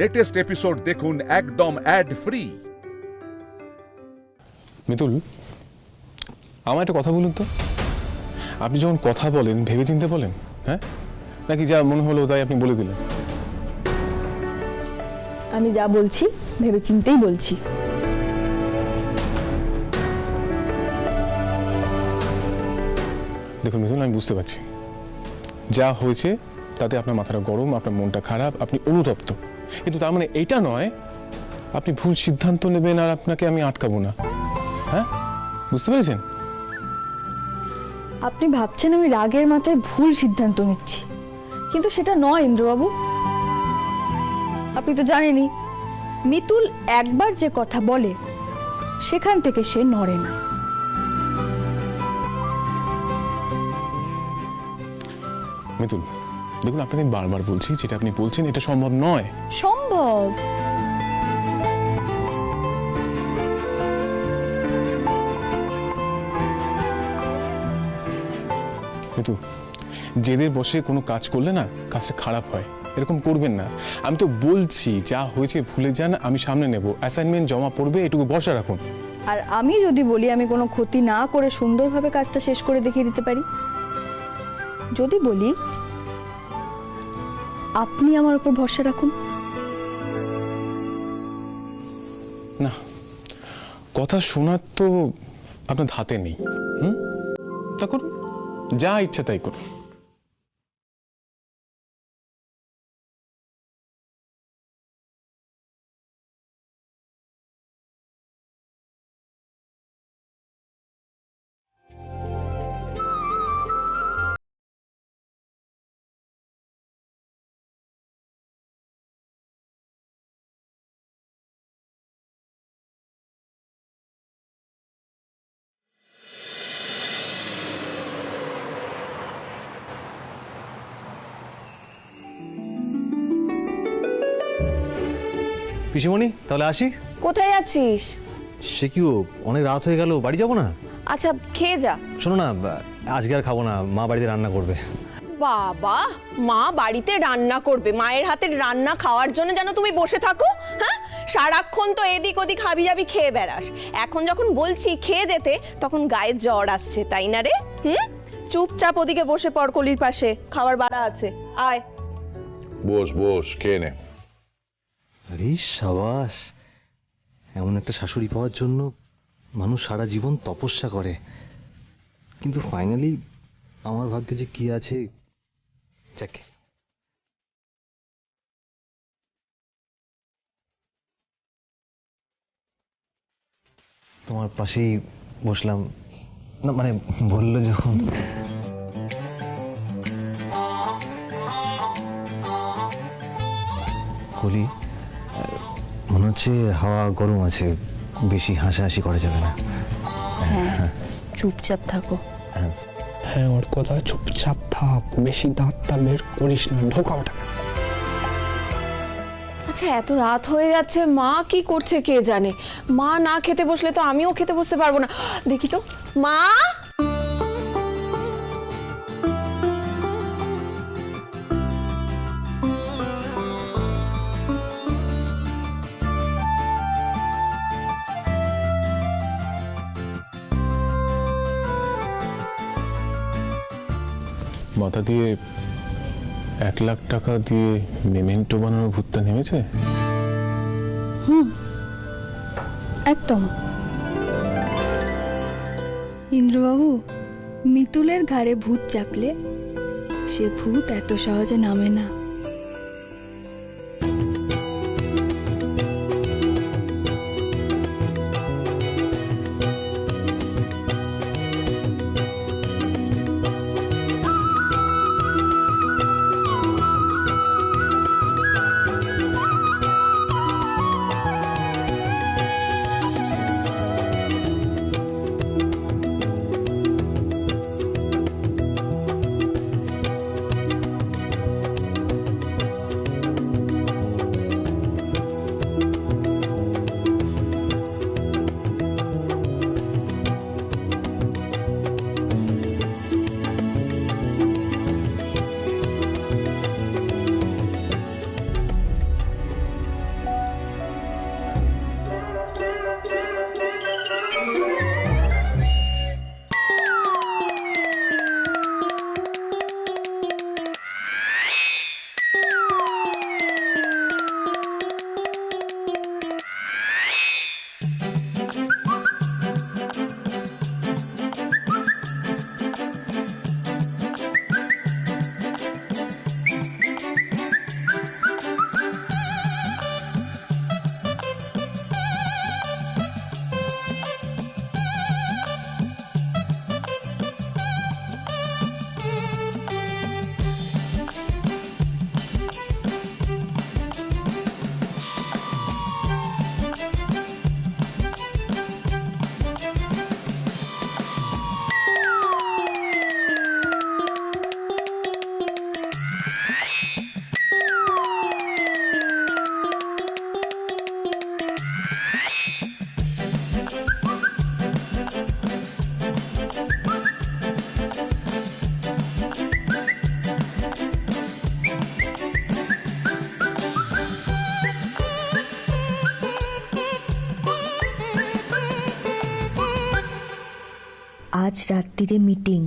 Latest episode দেখুন একদম add free. Mitul, আমার একটা কথা বলুন তো, আপনি যখন কথা বলেন ভেবে চিনতে বলেন, হ্যাঁ, নাকি যা মনে হলো তাই আপনি বলে দিলেন? আমি যা বলছি ভেবে চিন্তেই বলছি। দেখুন মিতুল, আমি বুঝতে পারছি যা হয়েছে তাতে আপনার মাথাটা গরম, আপনার মনটা খারাপ, আপনি অনুতপ্ত, কিন্তু তার মানে এইটা নয় আপনি ভুল সিদ্ধান্ত নেবেন আর আপনাকে আমি আটকাবো না। হ্যাঁ, বুঝতে পেরেছেন? আপনি ভাবছেন আমি রাগের মাথায় ভুল সিদ্ধান্ত নিচ্ছি, কিন্তু সেটা নয় ইন্দ্রবাবু। আপনি তো জানেনই মিতুল একবার যে কথা বলে সেখান থেকে সে নড়ে না। মিতুল দেখুন, আপনাকে আমি বারবার বলছি যেটা আপনি বলছেন এটা সম্ভব নয়। সম্ভব। মিতুল, জেদের বসে কোনো কাজ করলে না কাজটা খারাপ হয়, এরকম করবেন না। আমি তো বলছি যা হয়েছে ভুলে যান, আমি সামনে নেব, অ্যাসাইনমেন্ট জমা পড়বে, এটুকু ভরসা রাখুন। আর আমি যদি বলি আমি কোনো ক্ষতি না করে সুন্দরভাবে কাজটা শেষ করে দেখিয়ে দিতে পারি, যদি বলি আপনি আমার উপর ভরসা রাখুন। না, কথা শোনার তো আপনার হাতে নেই। তা করুন, যা ইচ্ছা তাই করুন। পিসিমণি, তাহলে আসি। কোথায় যাচ্ছিস? সে কি, অনেক রাত হয়ে গেল, বাড়ি যাবো না? আচ্ছা খেয়ে যা। শোনো না, আজকে আর খাবো না, মা বাড়িতে রান্না করবে। বাবা, মা বাড়িতে রান্না করবে? মায়ের হাতের রান্না খাওয়ার জন্য যেন তুমি বসে থাকো? হ্যাঁ, সারাক্ষণ তো এদিক ওদিক হাবি যাবি খেয়ে বেড়াস। এখন যখন বলছি খেয়ে যেতে, তখন গায়ে জ্বর আসছে, তাই না রে? চুপচাপ ওদিকে বসে পড়, কলির পাশে খাবার বাড়া আছে, আয়। বস বস, খেয়ে নে। আরে সাবাস, এমন একটা শাশুড়ি পাওয়ার জন্য মানুষ সারা জীবন তপস্যা করে, কিন্তু ফাইনালি আমার ভাগ্যে যে কি আছে, যাক। তোমার পাশেই বসলাম না, মানে বললো যখন। কলি, মনে হচ্ছে হাওয়া গরম আছে, বেশি হাসাহাসি করা যাবে না। হ্যাঁ, চুপচাপ থাকো। হ্যাঁ, ওর কথা চুপচাপ থাক, বেশি দাঁতটা বের করিস না, ঢোকা ওটা। আচ্ছা, এত রাত হয়ে যাচ্ছে, মা কি করছে কে জানে? মা না খেতে বসলে তো আমিও খেতে বসতে পারবো না। দেখি তো, মা। মাথা দিয়ে 1 লাখ টাকা দিয়ে মেমেন্টো বানানোর ভূতটা নেমেছে। একদম। ইন্দ্রবাবু, মিতুলের ঘাড়ে ভূত চাপলে সে ভূত এত সহজে নামে না। আজ রাত্রিরে মিটিং,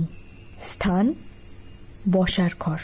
স্থান বসার ঘর।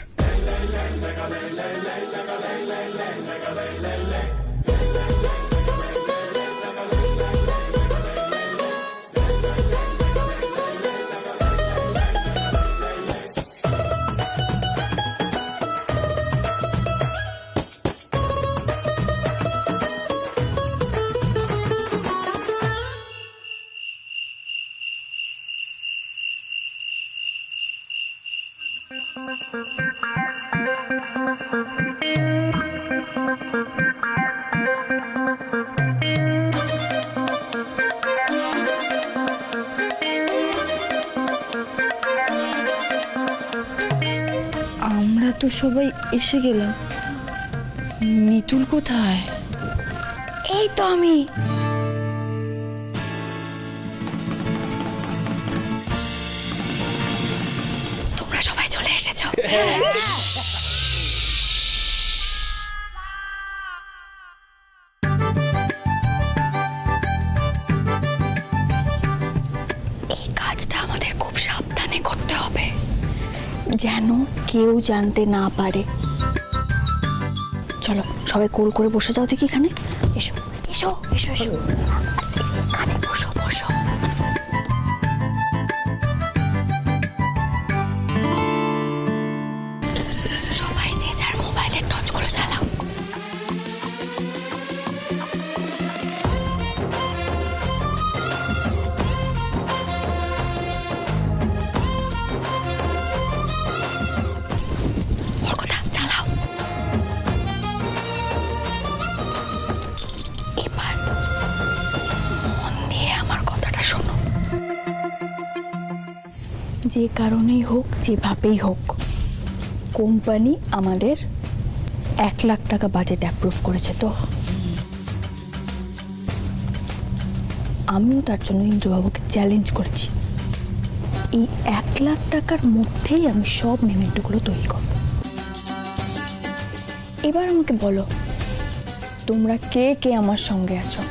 আমরা তো সবাই এসে গেলাম, মিতুল কোথায়? এই তো আমি। তোমরা সবাই চলে এসেছো। এই কাজটা আমাদের খুব সাবধানে করতে হবে, যেন কেউ জানতে না পারে। চলো সবাই গোল করে বসে যাও দেখি এখানে। এসো এসো এসো এসো, এখানে বসো বসো। সবাই যে যার মোবাইলের টর্চগুলো চালাও। যে কারণেই হোক, যেভাবেই হোক, কোম্পানি আমাদের 1,00,000 টাকা বাজেট অ্যাপ্রুভ করেছে। তো আমিও তার জন্য ইন্দ্রবাবুকে চ্যালেঞ্জ করেছি, এই 1,00,000 টাকার মধ্যেই আমি সব মেমেন্টোগুলো তৈরি করব। এবার আমাকে বলো, তোমরা কে কে আমার সঙ্গে আছো?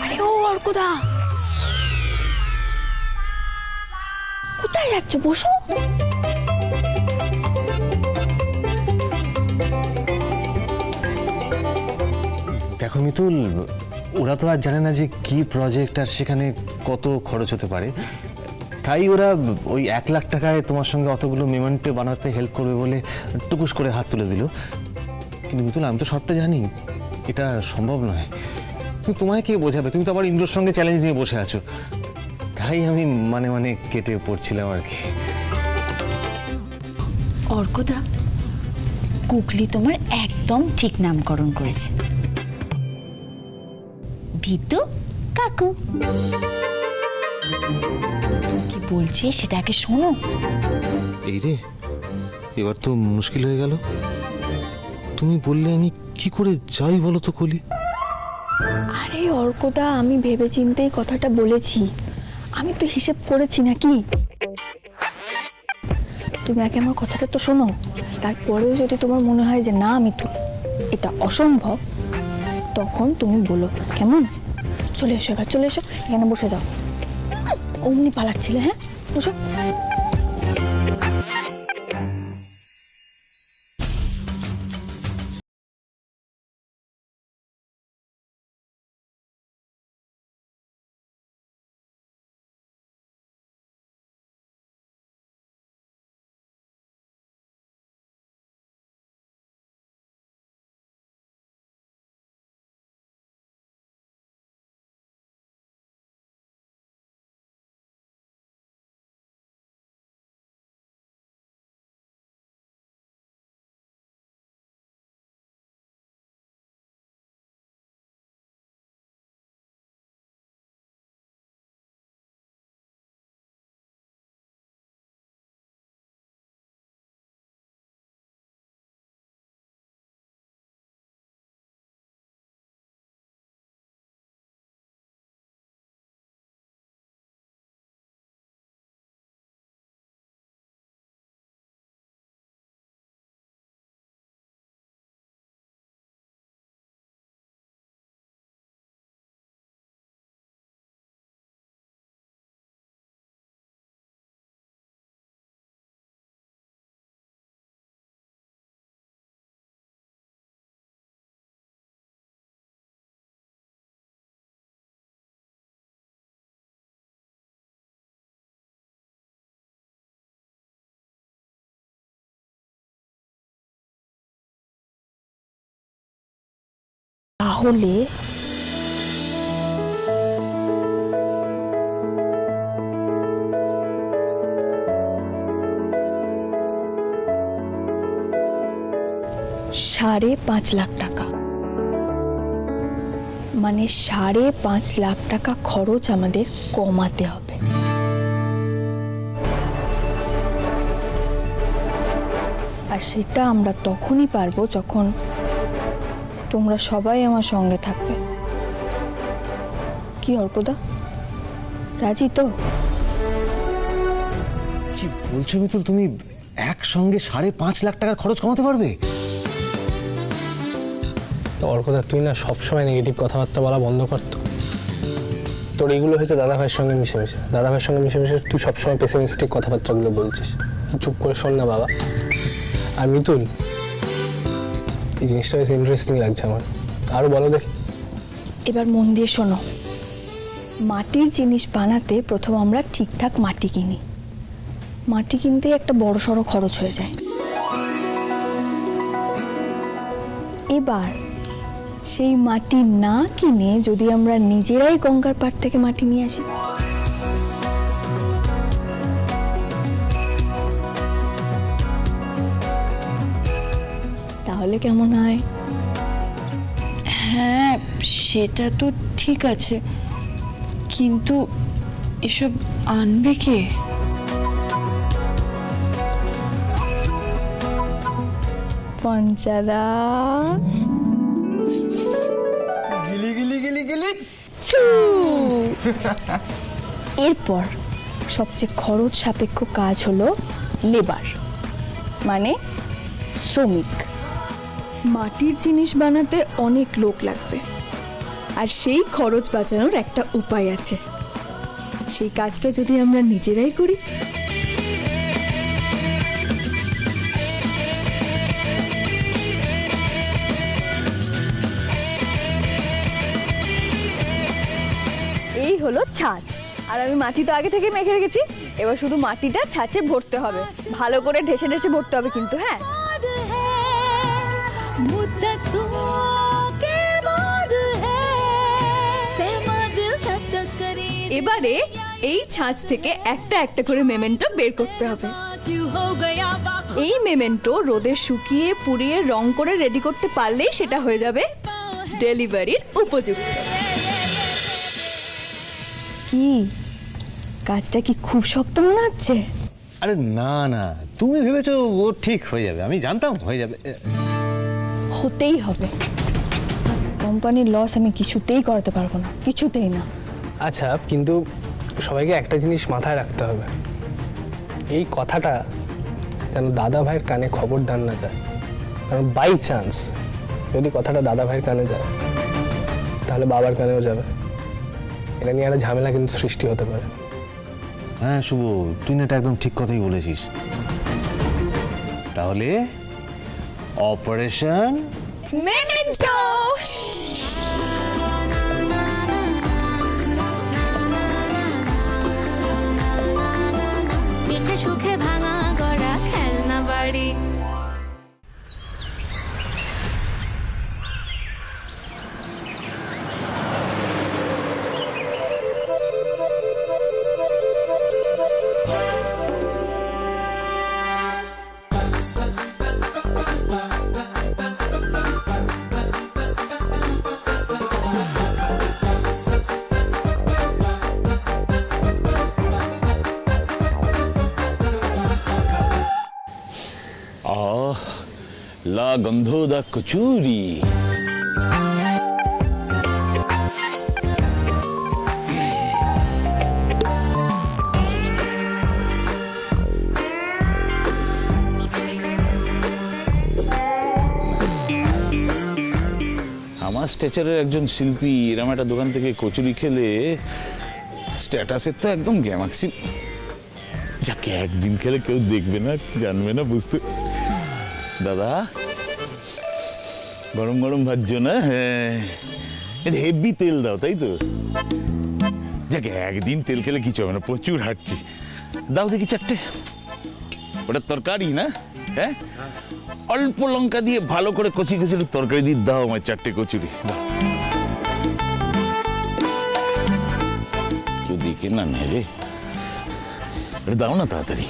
আরে ও অর্কদা, কোথায় যাচ্ছ? বসো। দেখো মিতুল, ওরা তো আর জানে না যে কি প্রজেক্ট আর সেখানে কত খরচ হতে পারে, তাই ওরা ওই 1,00,000 টাকায় তোমার সঙ্গে অতগুলো মেমেন্টো বানাতে হেল্প করবে বলে টুকুস করে হাত তুলে দিল। কিন্তু মিতুল, আমি তো সবটা জানি এটা সম্ভব নয়। কিন্তু তোমায় কে বোঝাবে? তুমি তো আবার ইন্দ্রর সঙ্গে চ্যালেঞ্জ নিয়ে বসে আছো, তাই আমি মানে মানে কেটে পড়ছিলাম আর কি। অর্কদা, কুকলি তোমার একদম ঠিক নামকরণ করেছে, ভিতু কাকু। কি বলছে সেটাকে শোনো। এই রে, এবার তো মুশকিল হয়ে গেল। তুমি বললে আমি কি করে যাই বলো তো কলি? আরে অর্কদা, আমি ভেবেচিন্তেই কথাটা বলেছি, আমি তো হিসেব করেছি নাকি। তুমি আগে আমার কথাটা তো শোনো, তারপরেও যদি তোমার মনে হয় যে না মিতুল এটা অসম্ভব, তখন তুমি বলো, কেমন? চলে এসো, এবার চলে এসো, এখানে বসে যাও। অমনি পালাচ্ছিলে, হ্যাঁ বসো। তাহলে $5.5 লাখ, মানে 5.5 লাখ টাকা খরচ আমাদের কমাতে হবে। আর সেটা আমরা তখনই পারবো যখন তোমরা সবাই আমার সঙ্গে থাকবে। কি অর্কদা, রাজি তো? কি বলছো মিতুল, তুমি একসঙ্গে 5.5 লাখ টাকার খরচ কমাতে পারবে? অর্কদা তুই না সবসময় নেগেটিভ কথাবার্তা বলা বন্ধ করতো। তোর এইগুলো হয়েছে দাদা ভাইয়ের সঙ্গে মিশেমিশে। দাদা ভাইয়ের সঙ্গে মিশেমিশে তুই সবসময় পেসিমিস্টিক কথাবার্তাগুলো বলছিস। চুপ করে শোন না বাবা। আর মিতুল, এই জিনিসটা বেশ ইন্টারেস্টিং লাগছে আমার, আরো বলো দেখি। এবার মন দিয়ে শোনো। মাটির জিনিস বানাতে প্রথম আমরা ঠিকঠাক মাটি কিনি। মাটি কিনতে একটা বড়সড় খরচ হয়ে যায়। এবার সেই মাটি না কিনে যদি আমরা নিজেরাই গঙ্গার পাড় থেকে মাটি নিয়ে আসি, তাহলে কেমন হয়? হ্যাঁ সেটা তো ঠিক আছে, কিন্তু এসব আনবে কে? পঞ্চারা এরপর সবচেয়ে খরচ সাপেক্ষ কাজ হলো লেবার, মানে শ্রমিক। মাটির জিনিস বানাতে অনেক লোক লাগবে, আর সেই খরচ বাঁচানোর একটা উপায় আছে। সেই কাজটা যদি আমরা নিজেরাই করি, এই হলো ছাঁচ। আর আমি মাটি তো আগে থেকে মেখে রেখেছি, এবার শুধু মাটিটা ছাঁচে ভরতে হবে, ভালো করে ঢেসে ঢেসে ভরতে হবে কিন্তু। হ্যাঁ, এবারে এই ছাঁচ থেকে একটা একটা করে মেমেন্টো বের করতে হবে। এই মেমেন্টো রোদে শুকিয়ে পুড়িয়ে রং করে রেডি করতে পারলেই সেটা হয়ে যাবে ডেলিভারির উপযুক্ত। কি কাজটা কি খুব শক্ত মনে হচ্ছে? আরে না না, তুমি ভেবেছো ও ঠিক হয়ে যাবে, আমি জানতাম হয়ে যাবে। হতেই হবে। কোম্পানির লস আমি কিছুতেই করাতে পারবো না, কিছুতেই না। আচ্ছা, কিন্তু সবাইকে একটা জিনিস মাথায় রাখতে হবে, এই কথাটা যেন দাদা ভাইয়ের কানে খবরদার না যায়। কারণ বাই চান্স যদি কথাটা দাদা ভাইয়ের কানে যায়, তাহলে বাবার কানেও যাবে। এটা নিয়ে একটা ঝামেলা কিন্তু সৃষ্টি হতে পারে। হ্যাঁ শুভ, তুই না এটা একদম ঠিক কথাই বলেছিস। তাহলে অপারেশন মেমেন্টো। মিঠে সুখে ভাঙা গড়া খেলনা বাড়ি। লা গন্ধোদা কচুরি। আমার স্ট্যাচারের একজন শিল্পী এরম একটা দোকান থেকে কচুরি খেলে স্ট্যাটাসের তো একদম গ্যামাক্সি। যাকে একদিন খেলে কেউ দেখবে না, জানবে না, বুঝতে। দাদা গরম গরম ভাজছো না? হ্যাঁ, হেভি তেল দাও, তাই তো? যাকে একদিন তেল খেলে কিছু হবে না, প্রচুর হাঁটছি। দাও দেখি চারটে। ওটা তরকারি না? হ্যাঁ, অল্প লঙ্কা দিয়ে ভালো করে কষি কষি তরকারি দিয়ে দাও আমার 4টে কচুরি দাও। কেউ দেখে না নেয় রে, দাও না তাড়াতাড়ি।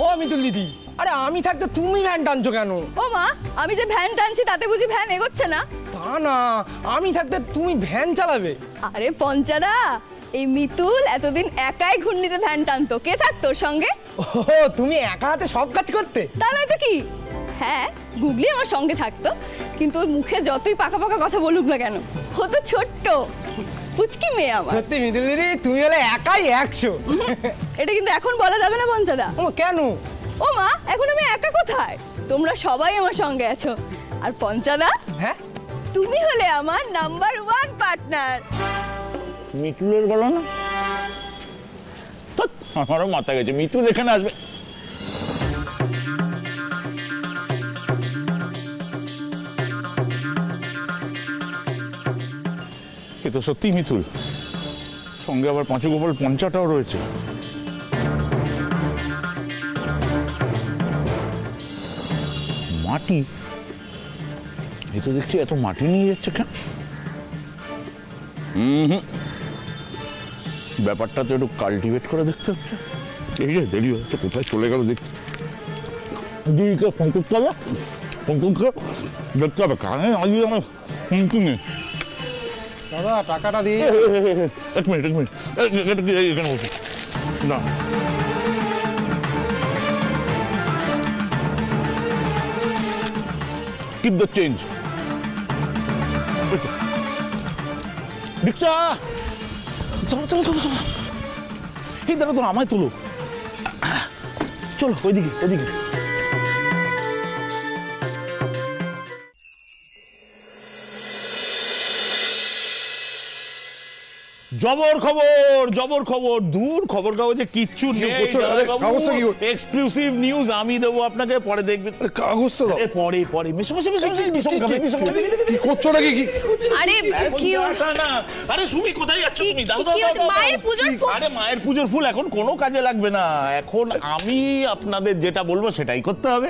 ও মিতুল দিদি, আরে আমি থাকতে তুমি ভ্যান টানছো কেন? ও মা, আমি যে ভ্যান টানছি তাতে বুঝি ভ্যান এগোচ্ছে না? তা না, আমি থাকতে তুমি ভ্যান চালাবে? আরে পঞ্চাদা, এই মিতুল এতদিন একাই ঘূর্ণিতে ভ্যান টানতো, কে থাকতো ওর সঙ্গে? ও তুমি একা হাতে সব কাজ করতে? তাহলে তো কি, হ্যাঁ গুগলি আমার সঙ্গে থাকতো, কিন্তু ওর মুখে যতই পাকা পাকা কথা বলুক না কেন, ও তো ছোট্ট পুচকি মেয়ে আমার। সত্যি মিতুল দিদি, তুমি হলে একাই 100। এটা কিন্তু এখন বলা যাবে না পঞ্চাদা। ও কেন? ও মা, এখন আমি একা কোথায়, তোমরা সবাই আমার সঙ্গে আছো। আর পঞ্চাদা, হ্যাঁ তুমি হলে আমার নাম্বার 1 পার্টনার। মিতুলের বলো না, আমারও মাথা গেছে, মিতুল এখানে আসবে। এ তো সত্যি মিতুল, সঙ্গে আবার পাঁচু গোপাল পঞ্চাটাও রয়েছে। মাটি, এ তো দেখছি এত মাটি নিয়ে যাচ্ছে কেন? ব্যাপারটা তো একটু কাল্টিভেট করে দেখতে হচ্ছে। এই রে দেরি হচ্ছে, কোথায় চলে গেল দেখি। দিদিকে ফোন করতে হবে, ফোন করতে দেখতে হবে কানে আজকে আমার ফোন কিনে। দাদা টাকাটা দিয়ে। এক মিনিট এখানে বসে না। Keep the change. রিক্সা, চলো চলো চলো চলো, এই দাঁড়া তো, আমায় তোলো, চলো ওইদিকে ওইদিকে। জবর খবর, দূর খবর কাগজে কিচ্ছু নেই। এক্সক্লুসিভ নিউজ আমি দেবো আপনাকে, পরে দেখবেন। কাগজ তো পরে মিশো কি করছো নাকি? আরে কি আরে সুমি, কোথায় যাচ্ছ তুমি? দাও মায়ের পূজোর ফুল। আরে মায়ের পূজোর ফুল এখন কোনো কাজে লাগবে না, এখন আমি আপনাদের যেটা বলবো সেটাই করতে হবে।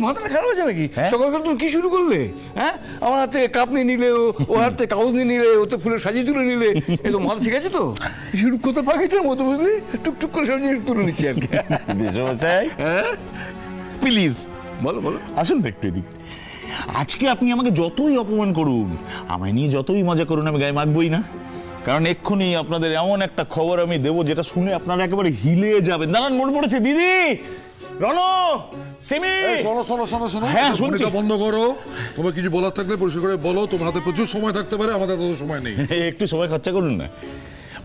মাথাটা খারাপ হয়েছে নাকি? সকাল সকাল তুমি কি শুরু করলে? হ্যাঁ, আমার হাতে কাপ নিয়ে নিলে, ও হাতে কাগজ নিয়ে নিলে, ওতে ফুলের সাজিয়ে তুলে নিলে, এই তো মাথা ঠিক আছে তো? শুরু করতে পাখিটার মতো বুঝলি, টুকটুক করে সব জিনিস তুলে নিচ্ছি আর কি। হ্যাঁ প্লিজ বলো বলো, আসুন একটু এদিকে। আজকে আপনি আমাকে যতই অপমান করুন, আমায় নিয়ে যতই মজা করুন, আমি গায়ে মাখবই না। কারণ এক্ষুনি আপনাদের এমন একটা খবর আমি দেবো যেটা শুনে আপনারা একেবারে হিলে যাবেন। দাঁড়ান, মনে পড়েছে, দিদি, রনো, সিমি, শোনো, হ্যাঁ শুনছি। বন্ধ করো, তোমার কিছু বলার থাকলে পরিষ্কার করে বলো। তোমার হাতে প্রচুর সময় থাকতে পারে, আমাদের তত সময় নেই। একটু সময় খরচা করুন না।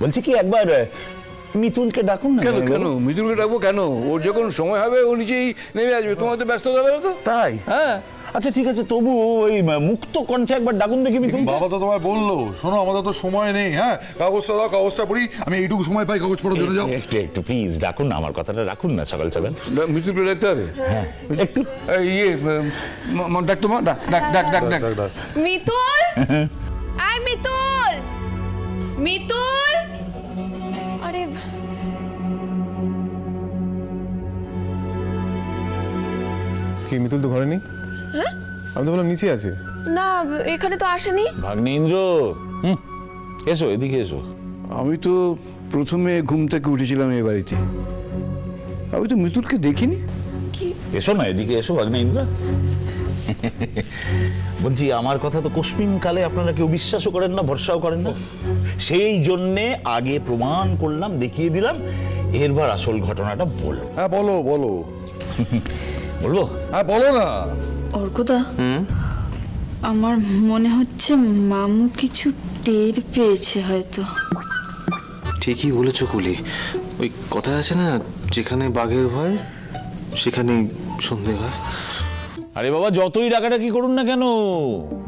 বলছি কি, একবার মিতুলকে ডাকুন না। কেন মিতুলকে ডাকবো কেন? ওর যখন সময় হবে ও নিজেই নেমে আসবে, তোমার তো ব্যস্ত যাবে না তো। তাই? হ্যাঁ আচ্ছা ঠিক আছে, তবু ওই মুক্ত কণ্ঠে একবার ডাকুন দেখি মিতুল। বাবা তো তোমায় বললো, শোনো আমাদের তো সময় নেই। হ্যাঁ, কাগজটা দাও, কাগজটা পড়ি। আমি এইটুকু সময় পাই কাগজ পড়ার জন্য। যাও একটু প্লিজ ডাকুন না, আমার কথাটা রাখুন না। সকাল সকাল মিতুলকে ডাকতে হবে। হ্যাঁ একটু ইয়ে ডাক, তোমার ডাক ডাক ডাক ডাক ডাক। মিতুল, আয় মিতুল, মিতুল। আরে কি মিতুল তো ঘরে নেই? হ্যাঁ, আমি তো বললাম নিচে আছে। না এখানে তো আসেনি। ভাগ্নে ইন্দ্র, এসো এদিকে এসো। আমি তো প্রথমে ঘুম থেকে উঠেছিলাম এই বাড়িতে, আমি তো মিতুলকে দেখিনি। এসো না এদিকে এসো ভাগ্নে ইন্দ্র। বলছি আমার কথা তো কোশ্মিন কালে আপনারা কেউ বিশ্বাসও করেন না, ভরসাও করেন না। সেই জন্যে আগে প্রমাণ করলাম, দেখিয়ে দিলাম। এরবার আসল ঘটনাটা বলো। হ্যাঁ বলো বলো। বলবো? হ্যাঁ বলো না। অর্কদা, আমার মনে হচ্ছে মামু কিছু টের পেয়েছে হয়তো। ঠিকই বলেছ কুলি, ওই কথা আছে না, যেখানে বাঘের ভয় সেখানেই সন্ধে হয়। আরে বাবা, যতই ডাকাডাকি করুন না কেন,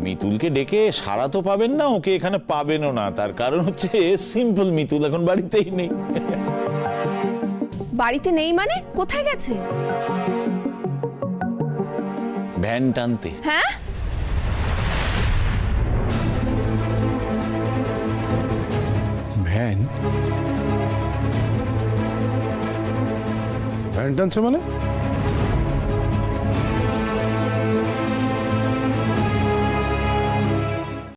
মিতুলকে ডেকে সারা তো পাবেন না, ওকে এখানে পাবেনও না। তার কারণ হচ্ছে সিম্পল, মিতুল এখন বাড়িতেই নেই। বাড়িতে নেই মানে? কোথায় গেছে? ভ্যান টানতে। হ্যাঁ, ভ্যান? ভ্যান টানছে মানে?